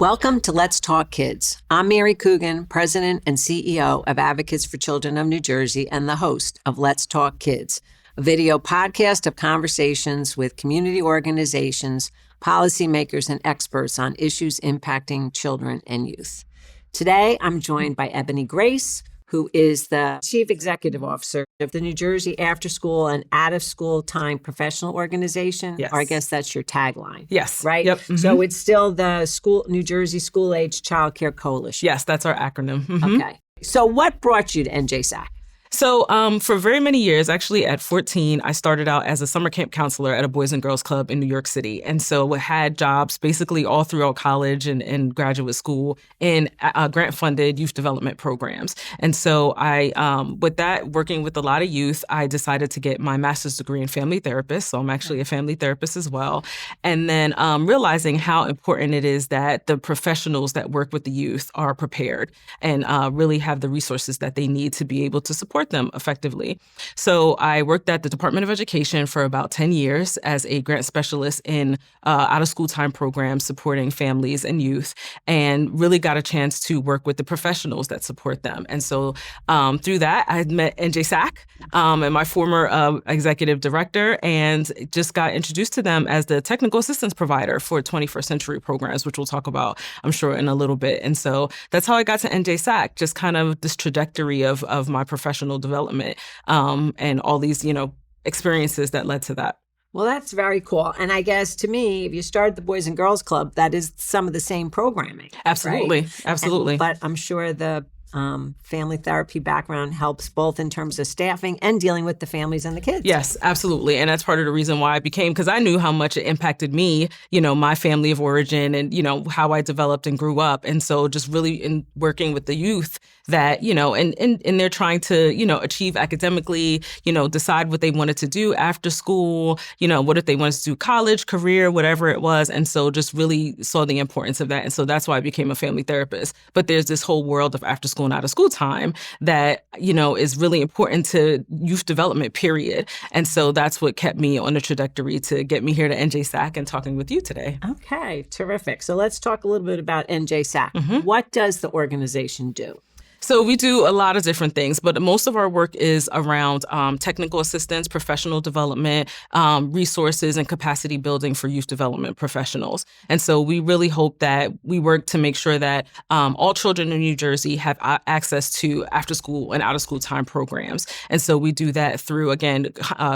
Welcome to Let's Talk Kids. I'm Mary Coogan, President and CEO of Advocates for Children of New Jersey and the host of Let's Talk Kids, a video podcast of conversations with community organizations, policymakers, and experts on issues impacting children and youth. Today, I'm joined by Ebony Grace, who is the Chief Executive Officer of the New Jersey Afterschool and Out-of-School Time Professional Organization. Yes. Or I guess that's your tagline. Yes. Right? Yep. Mm-hmm. So it's still the New Jersey School Age Childcare Coalition. Yes, that's our acronym. Mm-hmm. Okay. So what brought you to NJSACC? So for very many years, actually at 14, I started out as a summer camp counselor at a Boys and Girls Club in New York City. And so I had jobs basically all throughout college and graduate school in grant-funded youth development programs. And so with that, working with a lot of youth, I decided to get my master's degree in family therapist. So I'm actually a family therapist as well. And then realizing how important it is that the professionals that work with the youth are prepared and really have the resources that they need to be able to support them effectively. So I worked at the Department of Education for about 10 years as a grant specialist in out-of-school time programs supporting families and youth, and really got a chance to work with the professionals that support them. And so through that, I met NJSACC and my former executive director, and just got introduced to them as the technical assistance provider for 21st century programs, which we'll talk about, I'm sure, in a little bit. And so that's how I got to NJSACC, just kind of this trajectory of my professional development and all these, experiences that led to that. Well, that's very cool. And I guess to me, if you start the Boys and Girls Club, that is some of the same programming. Absolutely. Right? Absolutely. But I'm sure the family therapy background helps both in terms of staffing and dealing with the families and the kids. Yes, absolutely. And that's part of the reason why I became, because I knew how much it impacted me, my family of origin and, how I developed and grew up. And so just really in working with the youth that, and they're trying to, achieve academically, decide what they wanted to do after school, what if they wanted to do college, career, whatever it was. And so just really saw the importance of that. And so that's why I became a family therapist. But there's this whole world of after school and out of school time that, is really important to youth development, period. And so that's what kept me on the trajectory to get me here to NJSACC and talking with you today. Okay, terrific. So let's talk a little bit about NJSACC. Mm-hmm. What does the organization do? So we do a lot of different things, but most of our work is around technical assistance, professional development, resources, and capacity building for youth development professionals. And so we really hope that we work to make sure that all children in New Jersey have access to after-school and out-of-school time programs. And so we do that through, again,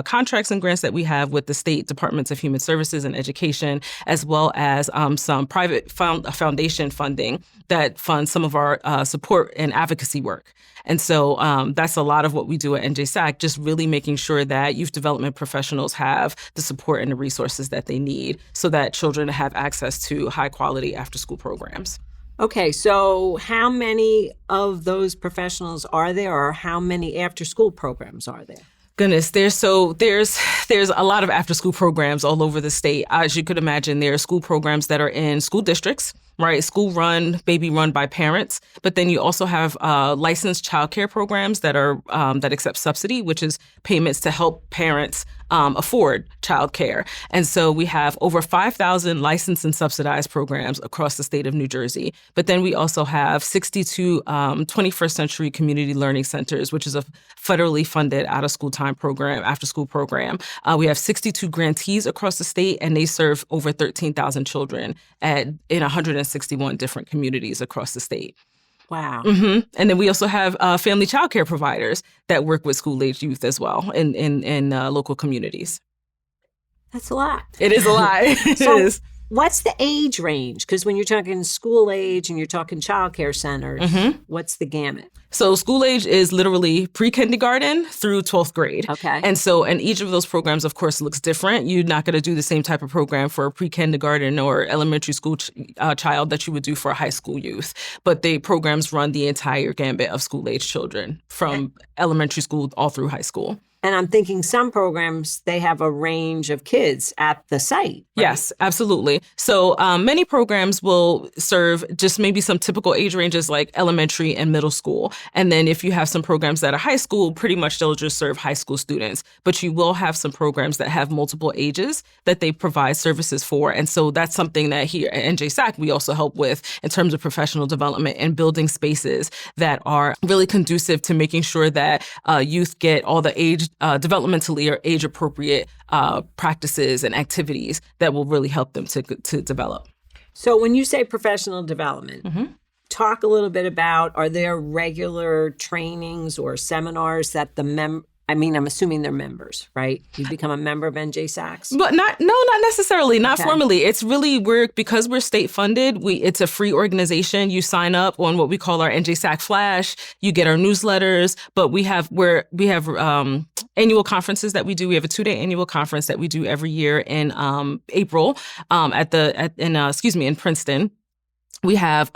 contracts and grants that we have with the state departments of human services and education, as well as some private foundation funding that funds some of our support and advocacy work. And so that's a lot of what we do at NJSACC, just really making sure that youth development professionals have the support and the resources that they need so that children have access to high quality after school programs. Okay, so how many of those professionals are there, or how many after school programs are there? Goodness, there's a lot of after school programs all over the state. As you could imagine, there are school programs that are in school districts, right? School run, maybe run by parents. But then you also have licensed childcare programs that are that accept subsidy, which is payments to help parents afford childcare. And so we have over 5,000 licensed and subsidized programs across the state of New Jersey. But then we also have 62 21st century community learning centers, which is a federally funded out-of-school time program, after-school program. We have 62 grantees across the state, and they serve over 13,000 children in 161 different communities across the state. Wow. Mm-hmm. And then we also have family childcare providers that work with school-age youth as well in local communities. That's a lot. It is a lot. It is. What's the age range? Because when you're talking school age and you're talking childcare centers, mm-hmm. what's the gamut? So school age is literally pre-kindergarten through 12th grade. Okay. And so, and each of those programs, of course, looks different. You're not going to do the same type of program for a pre-kindergarten or elementary school child that you would do for a high school youth. But the programs run the entire gambit of school age children from elementary school all through high school. And I'm thinking some programs, they have a range of kids at the site. Right? Yes, absolutely. So many programs will serve just maybe some typical age ranges like elementary and middle school. And then if you have some programs that are high school, pretty much they'll just serve high school students. But you will have some programs that have multiple ages that they provide services for. And so that's something that here at NJSACC we also help with in terms of professional development and building spaces that are really conducive to making sure that youth get all the developmentally or age appropriate practices and activities that will really help them to develop. So when you say professional development, talk a little bit about, are there regular trainings or seminars that I'm assuming they're members, right? You become a member of NJSACC? But not necessarily, not formally. It's really, because we're state funded, it's a free organization. You sign up on what we call our NJSACC Flash. You get our newsletters, but we have annual conferences that we do. We have a 2-day annual conference that we do every year in April in Princeton. We have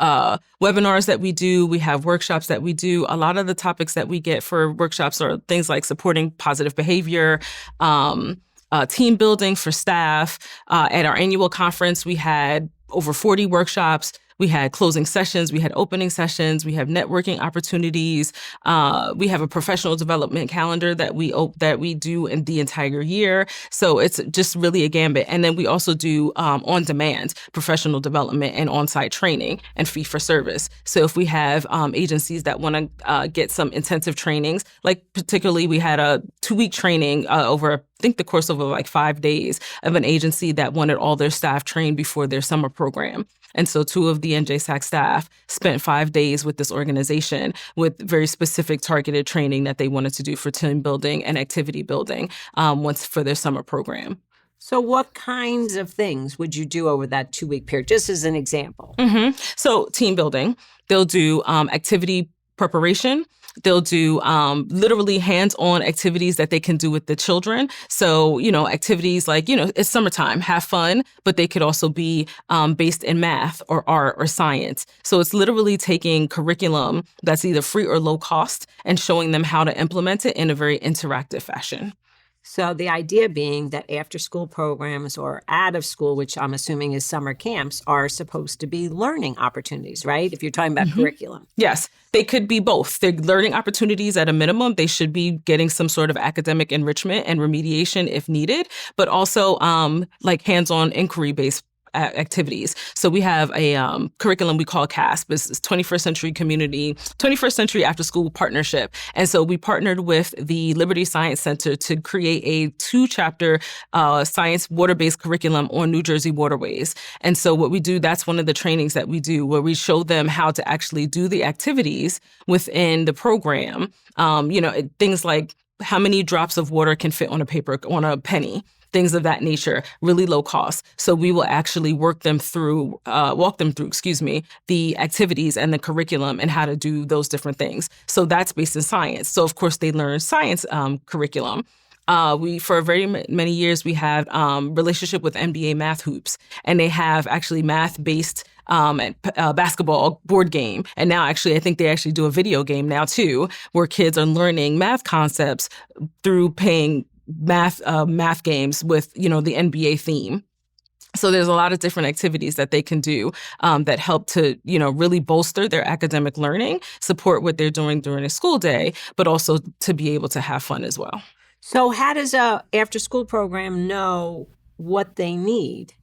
webinars that we do. We have workshops that we do. A lot of the topics that we get for workshops are things like supporting positive behavior, team building for staff. At our annual conference, we had over 40 workshops. We had closing sessions, we had opening sessions, we have networking opportunities. We have a professional development calendar that we do in the entire year. So it's just really a gambit. And then we also do on-demand professional development and on-site training and fee for service. So if we have agencies that want to get some intensive trainings, like particularly we had a 2-week training over I think the course of like 5 days of an agency that wanted all their staff trained before their summer program. And so 2 of the NJSACC staff spent 5 days with this organization with very specific targeted training that they wanted to do for team building and activity building once for their summer program. So what kinds of things would you do over that 2-week period, just as an example? So team building, they'll do activity preparation. They'll do literally hands-on activities that they can do with the children. So, activities like, it's summertime, have fun, but they could also be based in math or art or science. So it's literally taking curriculum that's either free or low cost and showing them how to implement it in a very interactive fashion. So the idea being that after-school programs or out of school, which I'm assuming is summer camps, are supposed to be learning opportunities, right? If you're talking about curriculum. Yes, they could be both. They're learning opportunities at a minimum. They should be getting some sort of academic enrichment and remediation if needed, but also like hands-on inquiry-based activities. So we have a curriculum we call CASP. It's 21st Century Afterschool Partnership. And so we partnered with the Liberty Science Center to create a 2-chapter science water-based curriculum on New Jersey waterways. And so what we do, that's one of the trainings that we do, where we show them how to actually do the activities within the program. Things like how many drops of water can fit on a penny. Things of that nature, really low cost. So we will actually walk them through, the activities and the curriculum and how to do those different things. So that's based in science. So of course they learn science curriculum. For very many years, we had relationship with NBA Math Hoops, and they have actually math-based basketball board game. And now actually, I think they actually do a video game now too, where kids are learning math concepts through playing math games with, the NBA theme. So there's a lot of different activities that they can do that help to, really bolster their academic learning, support what they're doing during a school day, but also to be able to have fun as well. So how does a after-school program know what they need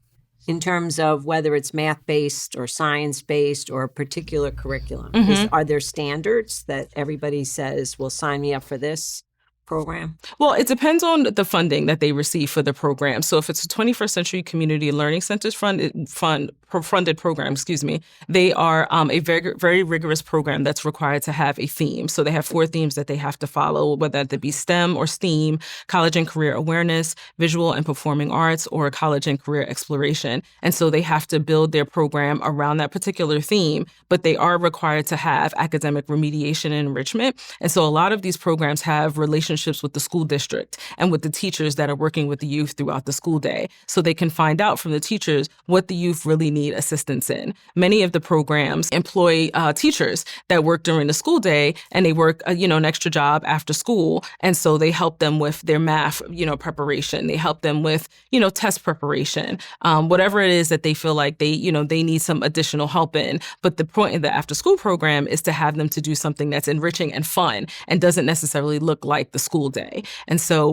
in terms of whether it's math-based or science-based or a particular curriculum? Are there standards that everybody says, well, sign me up for this program? Well, it depends on the funding that they receive for the program. So if it's a 21st Century Community Learning Centers funded program, they are a very, very rigorous program that's required to have a theme. So they have 4 themes that they have to follow, whether that be STEM or STEAM, college and career awareness, visual and performing arts, or college and career exploration. And so they have to build their program around that particular theme, but they are required to have academic remediation and enrichment. And so a lot of these programs have relationship relationships with the school district and with the teachers that are working with the youth throughout the school day, so they can find out from the teachers what the youth really need assistance in. Many of the programs employ teachers that work during the school day, and they work an extra job after school, and so they help them with their math preparation. They help them with test preparation, whatever it is that they feel like they need some additional help in. But the point of the after school program is to have them to do something that's enriching and fun and doesn't necessarily look like the school day. And so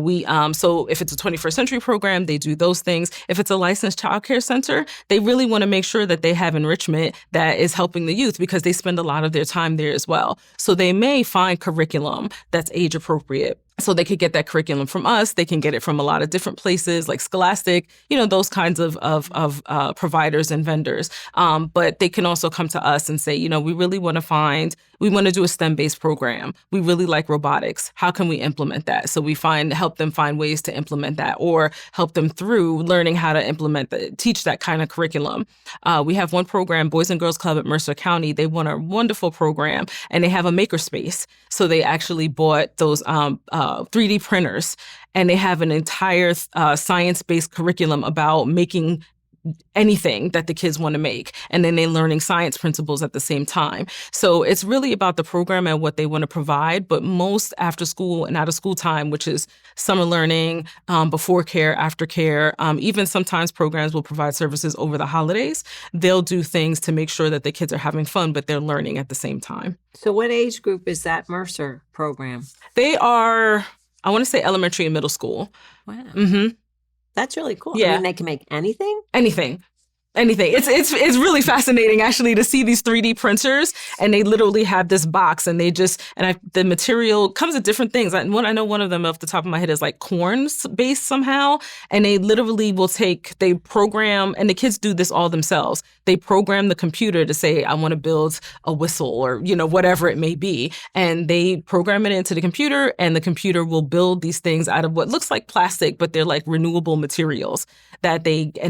so if it's a 21st century program, they do those things. If it's a licensed childcare center, they really want to make sure that they have enrichment that is helping the youth, because they spend a lot of their time there as well. So they may find curriculum that's age appropriate. So they could get that curriculum from us. They can get it from a lot of different places like Scholastic, those kinds of providers and vendors. But they can also come to us and say, we really want to do a STEM-based program. We really like robotics. How can we implement that? So we help them find ways to implement that, or help them through learning how to teach that kind of curriculum. We have one program, Boys and Girls Club at Mercer County. They won a wonderful program, and they have a makerspace. So they actually bought those 3D printers, and they have an entire science-based curriculum about making anything that the kids want to make. And then they're learning science principles at the same time. So it's really about the program and what they want to provide. But most after school and out of school time, which is summer learning, before care, after care, even sometimes programs will provide services over the holidays. They'll do things to make sure that the kids are having fun, but they're learning at the same time. So what age group is that Mercer program? They are, I want to say, elementary and middle school. Wow. Mm-hmm. That's really cool. Yeah. I mean, they can make anything? Anything. It's really fascinating actually to see these 3D printers, and they literally have this box, and the material comes in different things. I know one of them off the top of my head is like corn based somehow, and they literally they program, and the kids do this all themselves. They program the computer to say, I want to build a whistle, or whatever it may be, and they program it into the computer, and the computer will build these things out of what looks like plastic, but they're like renewable materials and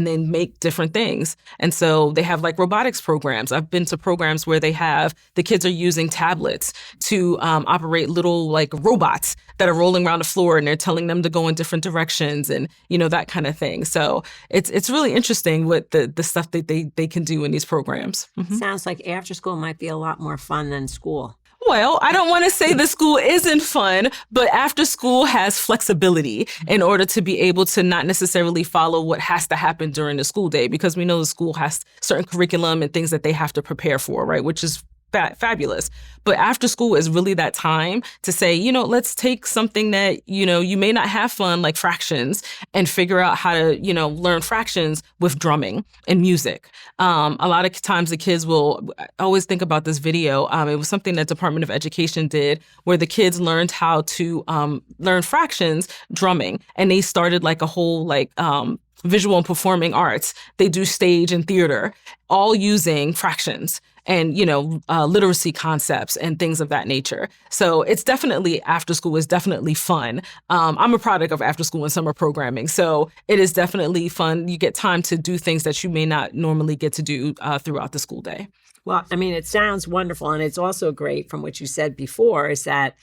then make different things. And so they have like robotics programs. I've been to programs where the kids are using tablets to operate little like robots that are rolling around the floor, and they're telling them to go in different directions and, that kind of thing. So it's really interesting what the stuff that they can do in these programs. Mm-hmm. Sounds like after school might be a lot more fun than school. Well, I don't want to say the school isn't fun, but after school has flexibility in order to be able to not necessarily follow what has to happen during the school day, because we know the school has certain curriculum and things that they have to prepare for, right? Which is fabulous. But after school is really that time to say, let's take something that, you may not have fun, like fractions, and figure out how to, learn fractions with drumming and music. A lot of times the kids I always think about this video. It was something that Department of Education did where the kids learned how to learn fractions drumming. And they started like a whole visual and performing arts. They do stage and theater, all using fractions and, literacy concepts and things of that nature. So it's definitely, after school is definitely fun. I'm a product of after school and summer programming. So it is definitely fun. You get time to do things that you may not normally get to do throughout the school day. Well, I mean, it sounds wonderful. And it's also great from what you said before is that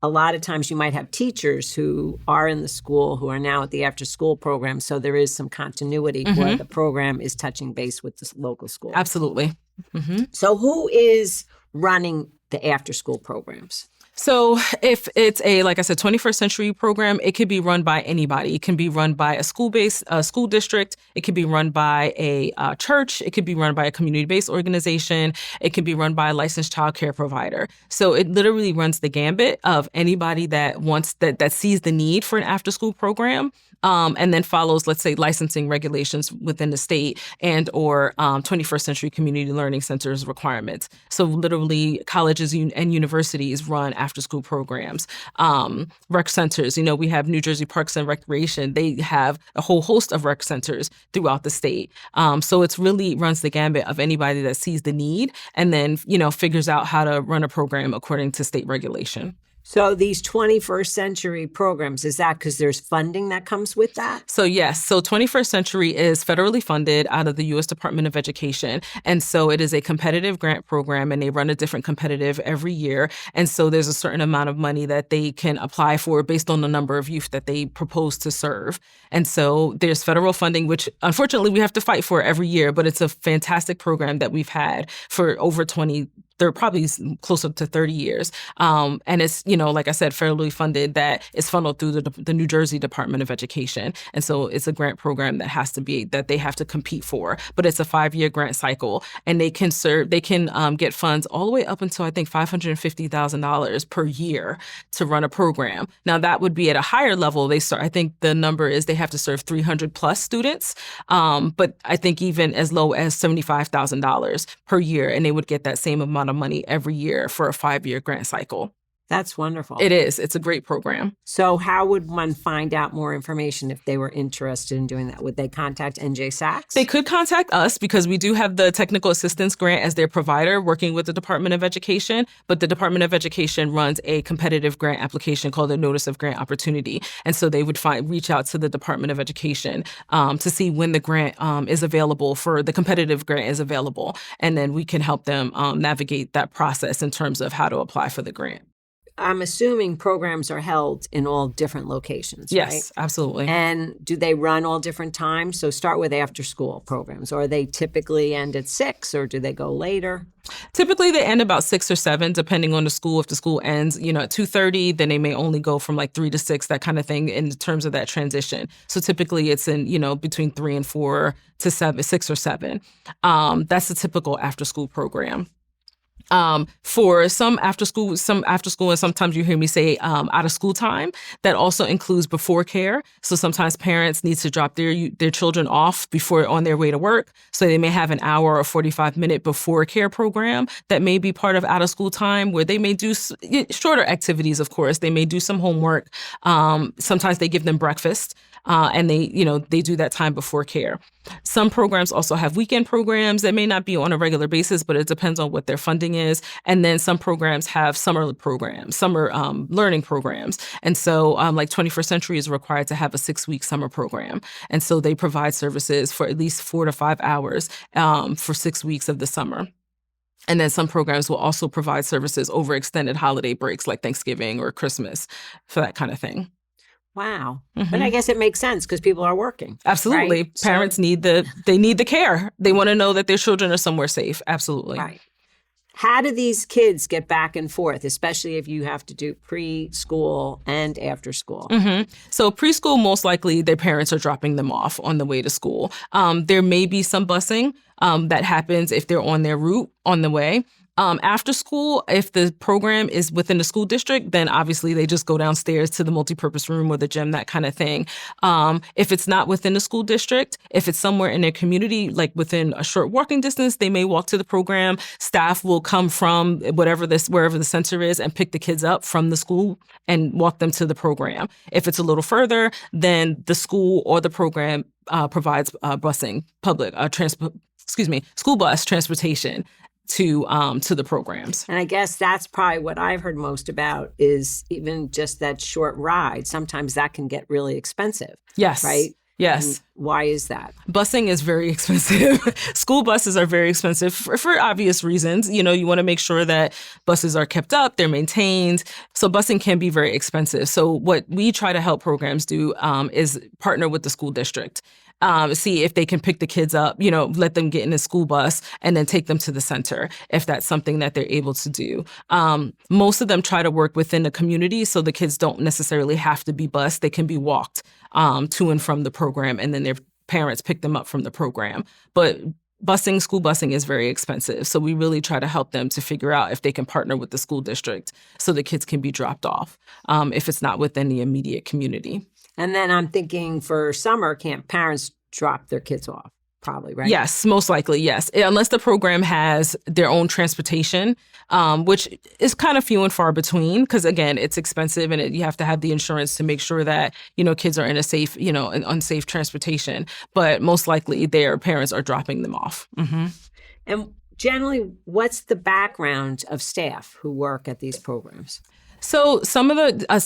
a lot of times you might have teachers who are in the school who are now at the after school program. So there is some continuity where the program is touching base with the local school. Absolutely. Mm-hmm. So who is running the after school programs? So if it's like I said, 21st century program, it could be run by anybody. It can be run by a school district. It could be run by a church. It could be run by a community-based organization. It can be run by a licensed child care provider. So it literally runs the gambit of anybody that that sees the need for an after-school program. And then follows, let's say, licensing regulations within the state and or 21st century community learning centers requirements. So literally colleges and universities run after-school programs. Rec centers, we have New Jersey Parks and Recreation. They have a whole host of rec centers throughout the state. So it's really runs the gambit of anybody that sees the need and then, figures out how to run a program according to state regulation. So these 21st century programs, is that because there's funding that comes with that? So yes, so 21st Century is federally funded out of the U.S. Department of Education. And so it is a competitive grant program, and they run a different competitive every year. And so there's a certain amount of money that they can apply for based on the number of youth that they propose to serve. And so there's federal funding, which unfortunately we have to fight for every year, but it's a fantastic program that we've had for over 20 they're probably closer to 30 years. And it's, like I said, federally funded, that is funneled through the New Jersey Department of Education. And so it's a grant program that they have to compete for. But it's a 5-year grant cycle, and they can get funds all the way up until, I think, $550,000 per year to run a program. Now, that would be at a higher level. I think the number is they have to serve 300 plus students. But I think even as low as $75,000 per year, and they would get that same amount of money every year for a 5-year grant cycle. That's wonderful. It is. It's a great program. So how would one find out more information if they were interested in doing that? Would they contact NJSACC? They could contact us because we do have the technical assistance grant as their provider working with the Department of Education. But the Department of Education runs a competitive grant application called a Notice of Grant Opportunity. And so they would reach out to the Department of Education to see when the grant is available, for the competitive grant is available. And then we can help them navigate that process in terms of how to apply for the grant. I'm assuming programs are held in all different locations, yes, right? Absolutely. And do they run all different times? So start with after school programs. Or they typically end at 6, or do they go later? Typically, they end about 6 or 7, depending on the school. If the school ends, at 2:30, then they may only go from like 3 to 6, that kind of thing, in terms of that transition. So typically, it's in between 3 and 4 to 6 or 7. That's the typical after school program. For some after school, and sometimes you hear me say out of school time, that also includes before care. So sometimes parents need to drop their children off before on their way to work. So they may have an hour or 45-minute before care program that may be part of out of school time, where they may do shorter activities. Of course, they may do some homework. Sometimes they give them breakfast. And they do that time before care. Some programs also have weekend programs that may not be on a regular basis, but it depends on what their funding is. And then some programs have summer programs, summer learning programs. And so like 21st Century is required to have a 6-week summer program. And so they provide services for at least 4 to 5 hours for 6 weeks of the summer. And then some programs will also provide services over extended holiday breaks like Thanksgiving or Christmas, for that kind of thing. Wow. Mm-hmm. But I guess it makes sense because people are working. Absolutely. Right? Parents need the care. They want to know that their children are somewhere safe. Absolutely. Right. How do these kids get back and forth, especially if you have to do preschool and after school? Mm-hmm. So preschool, most likely their parents are dropping them off on the way to school. There may be some busing that happens if they're on their route on the way. After school, if the program is within the school district, then obviously they just go downstairs to the multipurpose room or the gym, that kind of thing. If it's not within the school district, if it's somewhere in their community, like within a short walking distance, they may walk to the program. Staff will come from wherever the center is and pick the kids up from the school and walk them to the program. If it's a little further, then the school or the program provides busing, school bus transportation to the programs. And I guess that's probably what I've heard most about, is even just that short ride. Sometimes that can get really expensive. Yes. Right? Yes. And why is that? Busing is very expensive. School buses are very expensive for obvious reasons. You want to make sure that buses are kept up, they're maintained. So busing can be very expensive. So what we try to help programs do is partner with the school district. See if they can pick the kids up, let them get in a school bus and then take them to the center if that's something that they're able to do. Most of them try to work within the community, so the kids don't necessarily have to be bused. They can be walked to and from the program, and then their parents pick them up from the program. But school busing is very expensive. So we really try to help them to figure out if they can partner with the school district so the kids can be dropped off if it's not within the immediate community. And then I'm thinking for summer camp, parents drop their kids off, probably, right? Yes, most likely, yes. Unless the program has their own transportation, which is kind of few and far between because, again, it's expensive and you have to have the insurance to make sure that, kids are in a safe, an unsafe transportation. But most likely their parents are dropping them off. Mm-hmm. And generally, what's the background of staff who work at these programs? So some of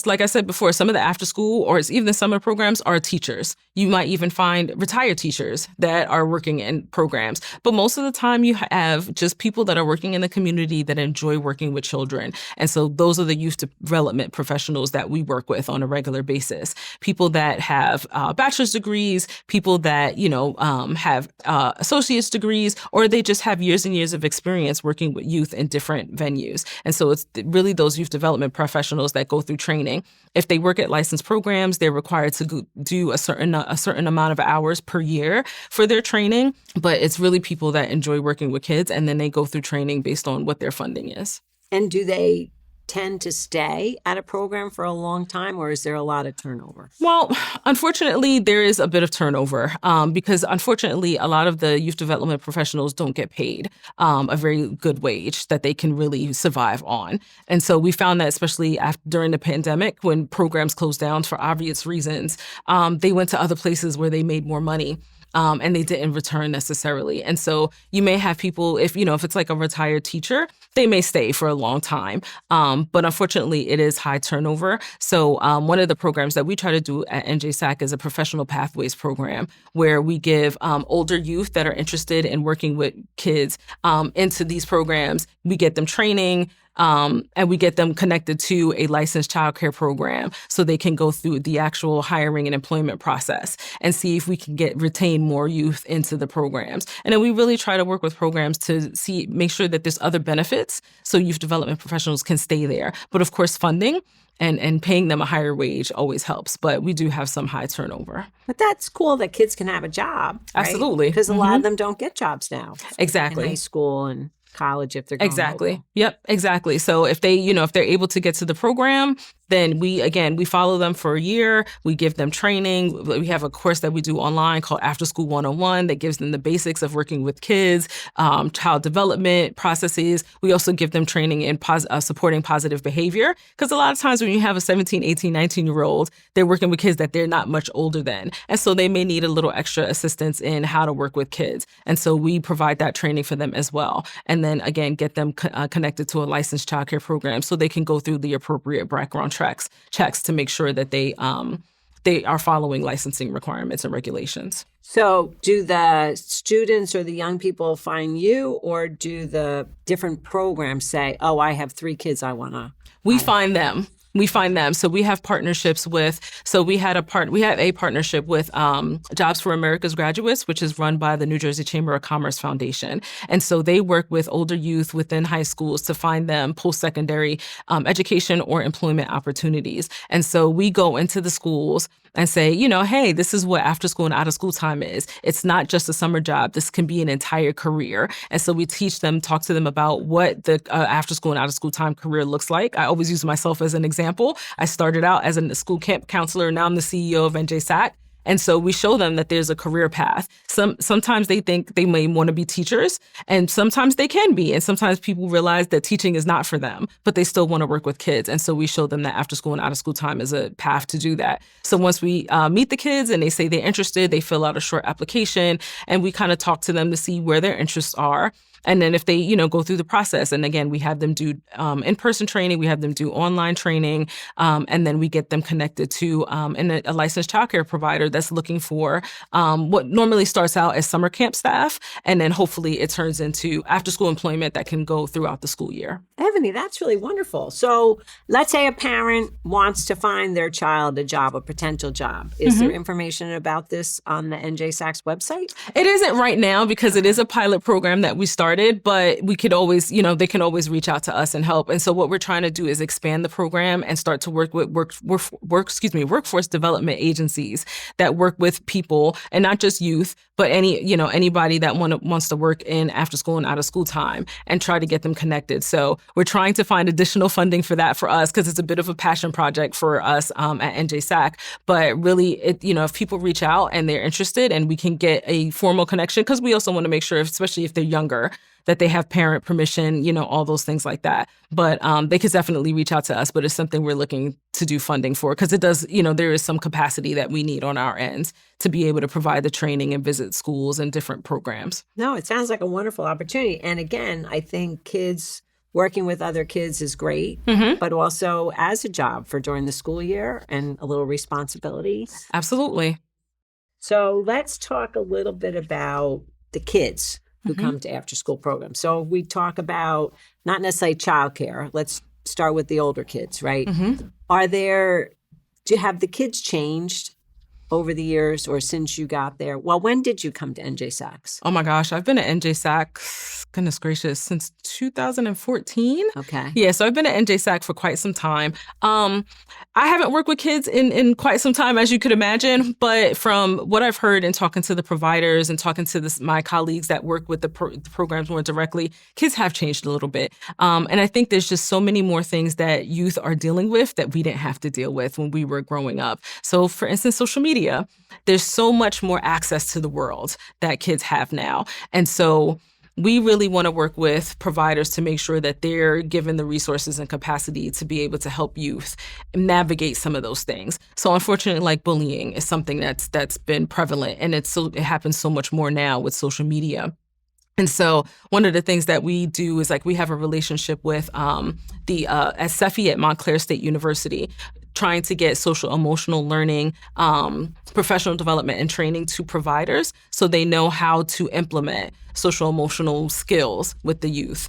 like I said before, some of the after school or even the summer programs are teachers. You might even find retired teachers that are working in programs. But most of the time you have just people that are working in the community that enjoy working with children. And so those are the youth development professionals that we work with on a regular basis. People that have bachelor's degrees, people that, have associate's degrees, or they just have years and years of experience working with youth in different venues. And so it's really those youth development professionals that go through training. If they work at licensed programs, they're required to do a certain amount of hours per year for their training. But it's really people that enjoy working with kids, and then they go through training based on what their funding is. And do they tend to stay at a program for a long time, or is there a lot of turnover? Well, unfortunately, there is a bit of turnover because unfortunately, a lot of the youth development professionals don't get paid a very good wage that they can really survive on. And so we found that especially during the pandemic, when programs closed down for obvious reasons, they went to other places where they made more money. And they didn't return necessarily. And so you may have people, if it's like a retired teacher, they may stay for a long time. But unfortunately, it is high turnover. So one of the programs that we try to do at NJSACC is a professional pathways program where we give older youth that are interested in working with kids into these programs. We get them training. And we get them connected to a licensed childcare program so they can go through the actual hiring and employment process and see if we can retain more youth into the programs. And then we really try to work with programs to make sure that there's other benefits so youth development professionals can stay there. But of course, funding and paying them a higher wage always helps. But we do have some high turnover. But that's cool that kids can have a job. Right? Absolutely. Because a lot of them don't get jobs now. Exactly. In high school and college if they're going Exactly. local. Yep, exactly. So if if they're able to get to the program, then we follow them for a year. We give them training. We have a course that we do online called Afterschool 101 that gives them the basics of working with kids, child development processes. We also give them training in supporting positive behavior because a lot of times when you have a 17, 18, 19-year-old, they're working with kids that they're not much older than. And so they may need a little extra assistance in how to work with kids. And so we provide that training for them as well. And then again, get them connected to a licensed childcare program so they can go through the appropriate background checks to make sure that they are following licensing requirements and regulations. So do the students or the young people find you, or do the different programs say, oh, I have 3 kids I want to? We find them. So we have partnerships we have a partnership with Jobs for America's Graduates, which is run by the New Jersey Chamber of Commerce Foundation. And so they work with older youth within high schools to find them post-secondary education or employment opportunities. And so we go into the schools and say, hey, this is what after school and out of school time is. It's not just a summer job. This can be an entire career. And so we talk to them about what the after school and out of school time career looks like. I always use myself as an example. I started out as a school camp counselor. Now I'm the CEO of NJSACC. And so we show them that there's a career path. Sometimes they think they may want to be teachers, and sometimes they can be. And sometimes people realize that teaching is not for them, but they still want to work with kids. And so we show them that after school and out of school time is a path to do that. So once we meet the kids and they say they're interested, they fill out a short application, and we kind of talk to them to see where their interests are. And then if they, go through the process, and again, we have them do in-person training, we have them do online training, and then we get them connected to a licensed childcare provider that's looking for what normally starts out as summer camp staff, and then hopefully it turns into after-school employment that can go throughout the school year. Ebony, that's really wonderful. So let's say a parent wants to find their child a job, a potential job. Is there information about this on the NJSACC's website? It isn't right now because it is a pilot program that we started, but we could always, they can always reach out to us and help. And so what we're trying to do is expand the program and start to work with workforce development agencies that work with people, and not just youth, but anybody that wants to work in after school and out of school time, and try to get them connected. So we're trying to find additional funding for that for us because it's a bit of a passion project for us at NJSACC. But really, if people reach out and they're interested and we can get a formal connection, because we also want to make sure, especially if they're younger, that they have parent permission, all those things like that. But they could definitely reach out to us, but it's something we're looking to do funding for because it does, there is some capacity that we need on our ends to be able to provide the training and visit schools and different programs. No, it sounds like a wonderful opportunity. And again, I think kids working with other kids is great, but also as a job for during the school year and a little responsibility. Absolutely. So let's talk a little bit about the kids who come to after school programs. So we talk about not necessarily childcare. Let's start with the older kids, right? Have the kids changed over the years or since you got there? Well, when did you come to NJSACC? Oh my gosh, I've been at NJSACC, goodness gracious, since 2014. Okay. Yeah, so I've been at NJSACC for quite some time. I haven't worked with kids in quite some time, as you could imagine, but from what I've heard and talking to the providers and talking to my colleagues that work with the programs more directly, kids have changed a little bit. And I think there's just so many more things that youth are dealing with that we didn't have to deal with when we were growing up. So for instance, social media. There's so much more access to the world that kids have now. And so we really want to work with providers to make sure that they're given the resources and capacity to be able to help youth navigate some of those things. So unfortunately, like bullying is something that's been prevalent, and it happens so much more now with social media. And so one of the things that we do is we have a relationship with the CEFI at Montclair State University, trying to get social emotional learning, professional development and training to providers so they know how to implement social emotional skills with the youth.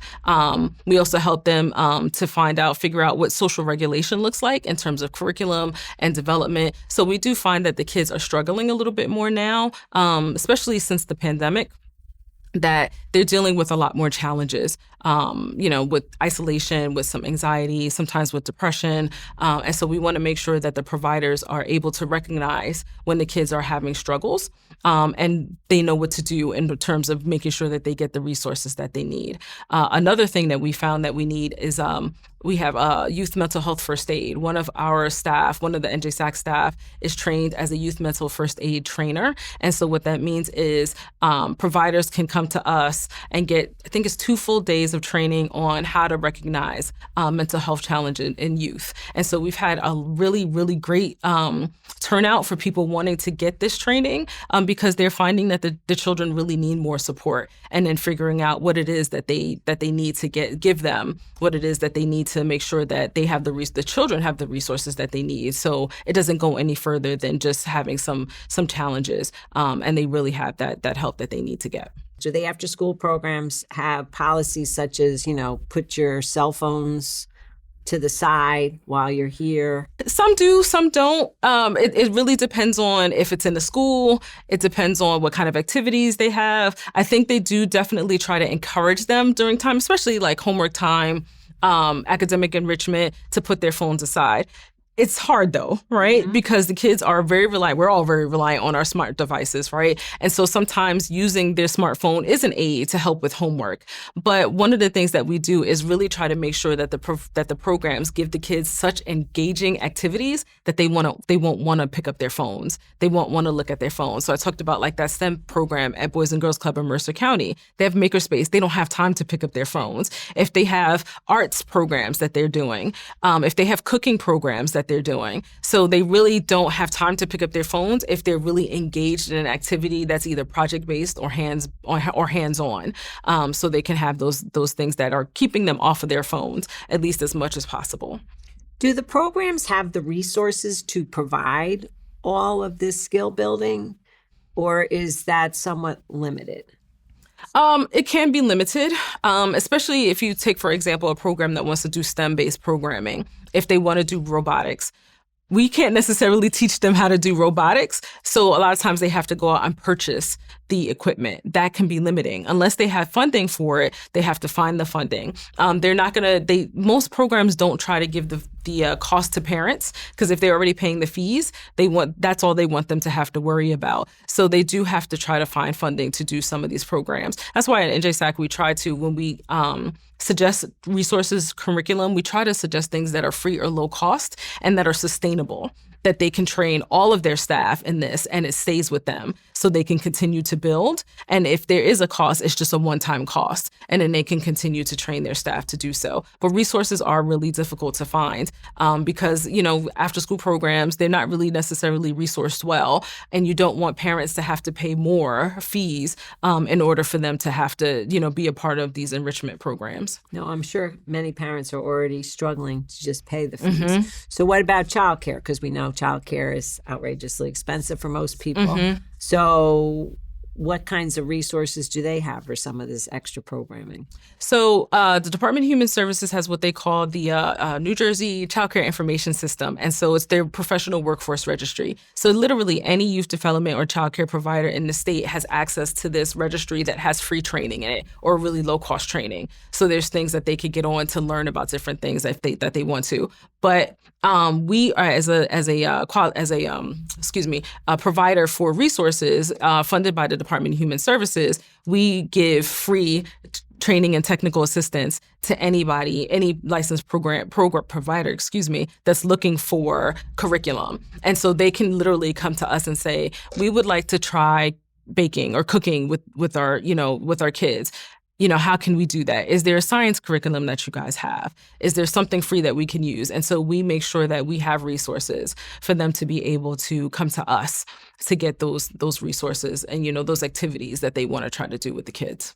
We also help them to figure out what social regulation looks like in terms of curriculum and development. So we do find that the kids are struggling a little bit more now, especially since the pandemic, that they're dealing with a lot more challenges, with isolation, with some anxiety, sometimes with depression. And so we want to make sure that the providers are able to recognize when the kids are having struggles, and they know what to do in terms of making sure that they get the resources that they need. Another thing that we found that we need is we have youth mental health first aid. One of our staff, one of the NJSACC staff, is trained as a youth mental first aid trainer. And so what that means is providers can come to us and get, I think it's 2 full days of training on how to recognize mental health challenges in youth. And so we've had a really, really great turnout for people wanting to get this training because they're finding that the children really need more support, and then figuring out what it is that they need to give them, what it is that they need to make sure that they have the children have the resources that they need. So it doesn't go any further than just having some challenges, and they really have that help that they need to get. Do the after school programs have policies such as, put your cell phones to the side while you're here? Some do, some don't. It really depends on if it's in the school. It depends on what kind of activities they have. I think they do definitely try to encourage them during time, especially like homework time, academic enrichment, to put their phones aside. It's hard though, right? Mm-hmm. Because the kids are very reliant. We're all very reliant on our smart devices, right? And so sometimes using their smartphone is an aid to help with homework. But one of the things that we do is really try to make sure that the programs give the kids such engaging activities that they won't want to pick up their phones. They won't want to look at their phones. So I talked about that STEM program at Boys and Girls Club in Mercer County. They have makerspace. They don't have time to pick up their phones. If they have arts programs that they're doing, if they have cooking programs that they're doing. So they really don't have time to pick up their phones if they're really engaged in an activity that's either project-based or hands-on. So they can have those things that are keeping them off of their phones at least as much as possible. Do the programs have the resources to provide all of this skill building, or is that somewhat limited? It can be limited, especially if you take, for example, a program that wants to do STEM-based programming. If they want to do robotics, we can't necessarily teach them how to do robotics. So a lot of times they have to go out and purchase the equipment. That can be limiting. Unless they have funding for it, they have to find the funding. Most programs don't try to give the cost to parents, because if they're already paying the fees, that's all they want them to have to worry about. So they do have to try to find funding to do some of these programs. That's why at NJSACC we try to, when we suggest resources, curriculum, we try to suggest things that are free or low cost and that are sustainable. that they can train all of their staff in this and it stays with them so they can continue to build. And if there is a cost, it's just a one-time cost. And then they can continue to train their staff to do so. But resources are really difficult to find because, after school programs, they're not really necessarily resourced well. And you don't want parents to have to pay more fees in order for them to have to, be a part of these enrichment programs. No, I'm sure many parents are already struggling to just pay the fees. So what about childcare? Because we know childcare is outrageously expensive for most people. So what kinds of resources do they have for some of this extra programming? So the Department of Human Services has what they call the New Jersey Childcare Information System. And so it's their professional workforce registry. So literally any youth development or childcare provider in the state has access to this registry that has free training in it or really low cost training. So there's things that they could get on to learn about different things that they want to. But we are as a provider for resources funded by the Department of Human Services, we give free training and technical assistance to anybody, any licensed program provider, that's looking for curriculum. And so they can literally come to us and say, we would like to try baking or cooking with our kids. How can we do that? Is there a science curriculum that you guys have? Is there something free that we can use? And so we make sure that we have resources for them to be able to come to us to get those resources and, those activities that they want to try to do with the kids.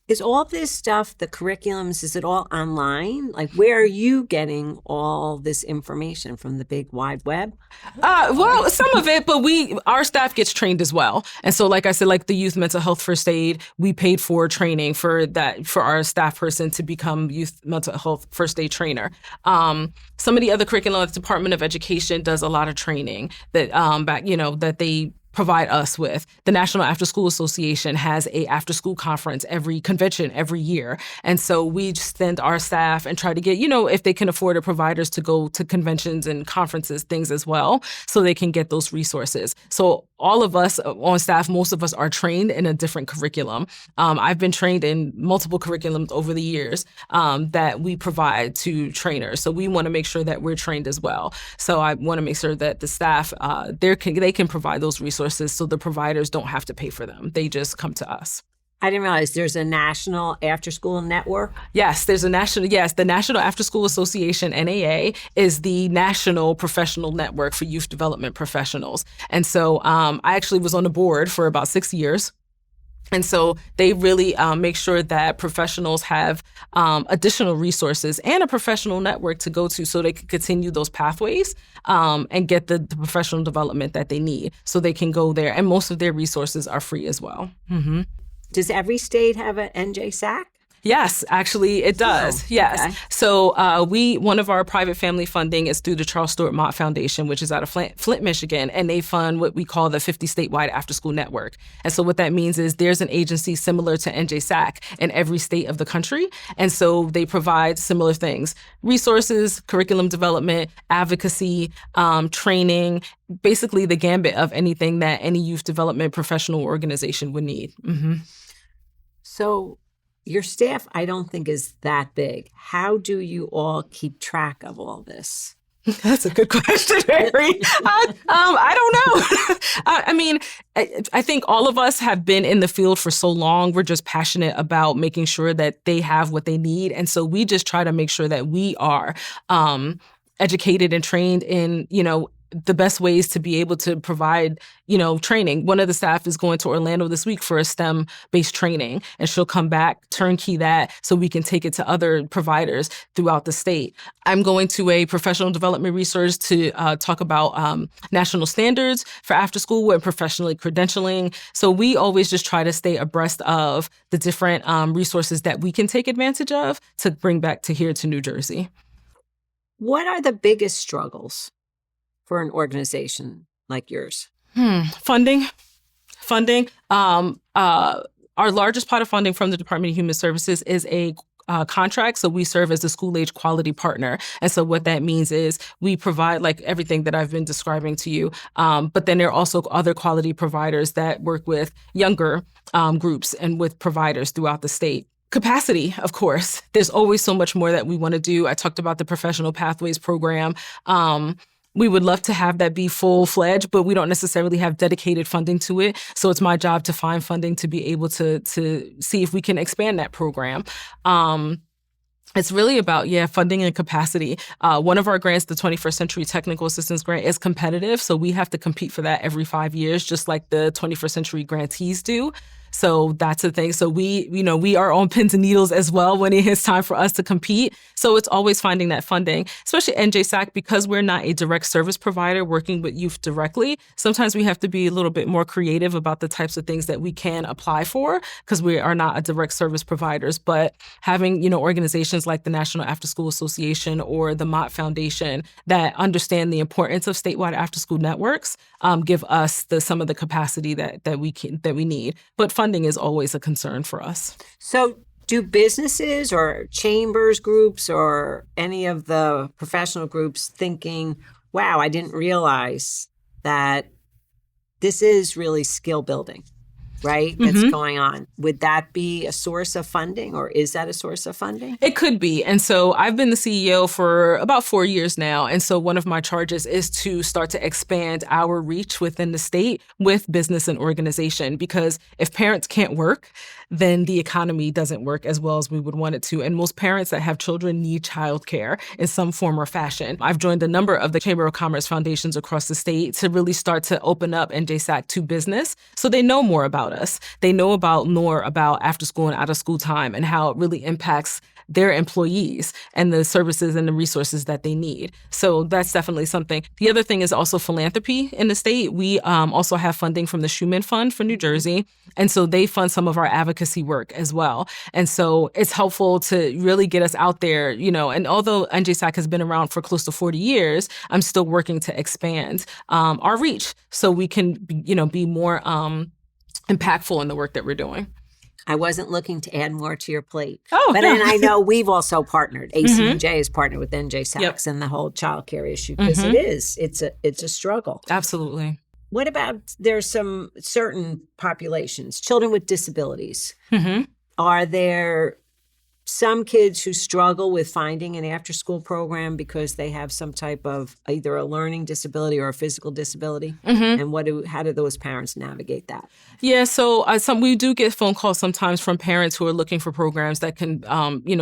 Is all this stuff, the curriculums, is it all online? Like, where are you getting all this information from the big wide web? Well, some of it, but our staff gets trained as well. And so, like I said, like the youth mental health first aid, we paid for training for our staff person to become youth mental health first aid trainer. Some of the other curriculum, the Department of Education does a lot of training that that they provide us with. The National Afterschool Association has a after-school convention every year. And so we send our staff and try to get, if they can afford it, providers to go to conventions and conferences, things as well, so they can get those resources. So all of us on staff, most of us are trained in a different curriculum. I've been trained in multiple curriculums over the years that we provide to trainers. So we want to make sure that we're trained as well. So I want to make sure that the staff, they can provide those resources so the providers don't have to pay for them. They just come to us. I didn't realize there's a national after-school network. Yes, the National Afterschool Association, NAA, is the national professional network for youth development professionals. And so I actually was on the board for about 6 years. And so they really make sure that professionals have additional resources and a professional network to go to so they can continue those pathways and get the professional development that they need so they can go there. And most of their resources are free as well. Mm-hmm. Does every state have an NJSACC? Yes, actually it does. Oh, yes. okay. So one of our private family funding is through the Charles Stewart Mott Foundation, which is out of Flint, Michigan, and they fund what we call the 50 statewide after school network. And so what that means is there's an agency similar to NJSACC in every state of the country. And so they provide similar things: resources, curriculum development, advocacy, training, basically the gambit of anything that any youth development professional organization would need. Mm-hmm. So your staff, I don't think, is that big. How do you all keep track of all this? That's a good question, Mary. I don't know. I mean, I think all of us have been in the field for so long. We're just passionate about making sure that they have what they need. And so we just try to make sure that we are educated and trained in, the best ways to be able to provide, training. One of the staff is going to Orlando this week for a STEM-based training, and she'll come back, turnkey that, so we can take it to other providers throughout the state. I'm going to a professional development resource to talk about national standards for after school and professionally credentialing. So we always just try to stay abreast of the different resources that we can take advantage of to bring back to here to New Jersey. What are the biggest struggles for an organization like yours? Funding. Our largest pot of funding from the Department of Human Services is a contract. So we serve as the school age quality partner. And so what that means is we provide like everything that I've been describing to you. But then there are also other quality providers that work with younger groups and with providers throughout the state. Capacity, of course. There's always so much more that we want to do. I talked about the Professional Pathways program. We would love to have that be full-fledged, but we don't necessarily have dedicated funding to it. So it's my job to find funding to be able to see if we can expand that program. It's really about, funding and capacity. One of our grants, the 21st Century Technical Assistance Grant, is competitive. So we have to compete for that every 5 years, just like the 21st Century grantees do. So that's the thing. So we are on pins and needles as well when it is time for us to compete. So it's always finding that funding, especially NJSACC, because we're not a direct service provider working with youth directly. Sometimes we have to be a little bit more creative about the types of things that we can apply for because we are not a direct service providers. But having, organizations like the National Afterschool Association or the Mott Foundation that understand the importance of statewide after-school networks give us some of the capacity that we need. But funding is always a concern for us. So do businesses or chambers groups or any of the professional groups thinking, wow, I didn't realize that this is really skill building, right? That's going on. Would that be a source of funding, or is that a source of funding? It could be. And so I've been the CEO for about 4 years now. And so one of my charges is to start to expand our reach within the state with business and organization, because if parents can't work, then the economy doesn't work as well as we would want it to. And most parents that have children need childcare in some form or fashion. I've joined a number of the Chamber of Commerce foundations across the state to really start to open up NJSACC to business so they know more about us. They know more about after school and out of school time and how it really impacts their employees and the services and the resources that they need. So that's definitely something. The other thing is also philanthropy in the state. We also have funding from the Schumann Fund for New Jersey. And so they fund some of our advocacy work as well. And so it's helpful to really get us out there, and although NJSACC has been around for close to 40 years, I'm still working to expand our reach so we can, be more impactful in the work that we're doing. I wasn't looking to add more to your plate. Oh, but no. And I know we've also partnered. ACnj has partnered with NJSACC and the whole childcare issue because it's a struggle. Absolutely. What about there's some certain populations, children with disabilities? Are there some kids who struggle with finding an after-school program because they have some type of either a learning disability or a physical disability? And how do those parents navigate that? Yeah, so we do get phone calls sometimes from parents who are looking for programs that can,